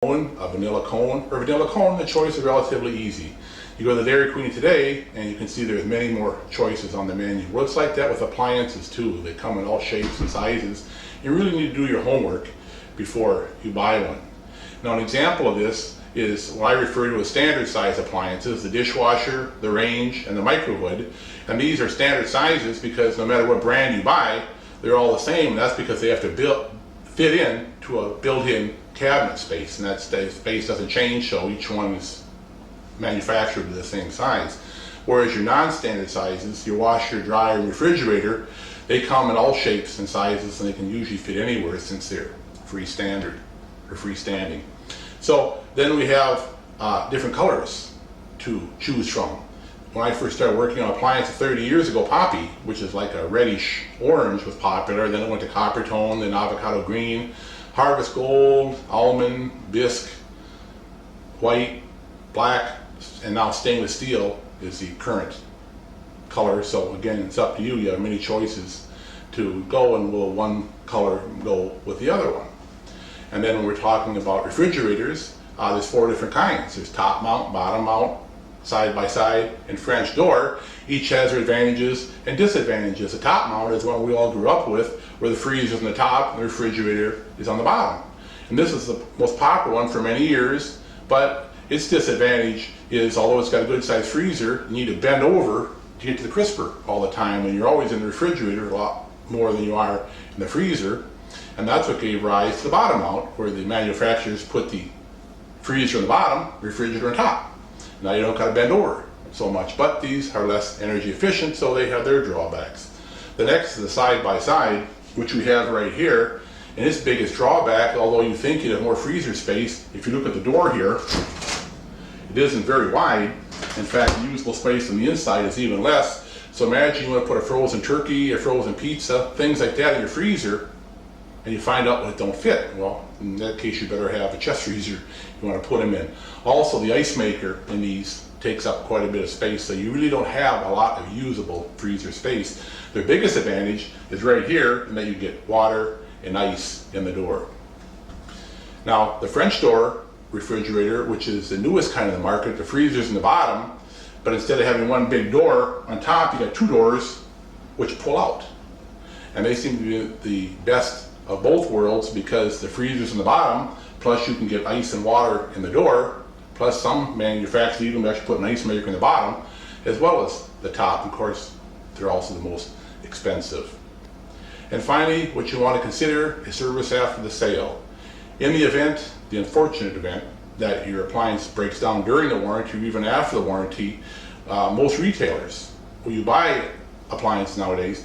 a vanilla cone, or vanilla cone. The choice is relatively easy. You go to the Dairy Queen today and you can see there's many more choices on the menu. Well, it's like that with appliances too. They come in all shapes and sizes. You really need to do your homework before you buy one. Now, an example of this is what I refer to as standard size appliances: the dishwasher, the range, and the microwave. And these are standard sizes because no matter what brand you buy, they're all the same. And that's because they have to fit in to a built-in cabinet space, and that space doesn't change, so each one is manufactured to the same size. Whereas your non-standard sizes, your washer, dryer, and refrigerator, they come in all shapes and sizes, and they can usually fit anywhere since they're freestanding. So then we have different colors to choose from. When I first started working on appliances 30 years ago, Poppy, which is like a reddish orange, was popular. Then it went to copper tone, then avocado green, harvest gold, almond, bisque, white, black, and now stainless steel is the current color. So again, it's up to you. You have many choices to go, and will one color go with the other one. And then when we're talking about refrigerators, there's 4 different kinds. There's top mount, bottom mount, side by side, and French door. Each has their advantages and disadvantages. The top mount is one we all grew up with, where the freezer is on the top and the refrigerator is on the bottom. And this is the most popular one for many years, but its disadvantage is, although it's got a good sized freezer, you need to bend over to get to the crisper all the time, and you're always in the refrigerator a lot more than you are in the freezer. And that's what gave rise to the bottom mount, where the manufacturers put the freezer on the bottom, refrigerator on top. Now you don't got to bend over so much, but these are less energy efficient, so they have their drawbacks. The next is the side by side, which we have right here. And its biggest drawback, although you think you have more freezer space, if you look at the door here, it isn't very wide. In fact, the usable space on the inside is even less. So imagine you want to put a frozen turkey, a frozen pizza, things like that in your freezer, and you find out it don't fit. Well, in that case, you better have a chest freezer you want to put them in. Also, the ice maker in these takes up quite a bit of space, so you really don't have a lot of usable freezer space. Their biggest advantage is right here, in that you get water and ice in the door. Now, the French door refrigerator, which is the newest kind of the market, the freezer's in the bottom, but instead of having one big door on top, you got 2 doors which pull out. And they seem to be the best of both worlds, because the freezer's in the bottom, plus you can get ice and water in the door, plus some manufacturers even actually put an ice maker in the bottom, as well as the top. Of course, they're also the most expensive. And finally, what you want to consider is service after the sale. In the event, the unfortunate event, that your appliance breaks down during the warranty or even after the warranty, most retailers, when you buy appliances nowadays,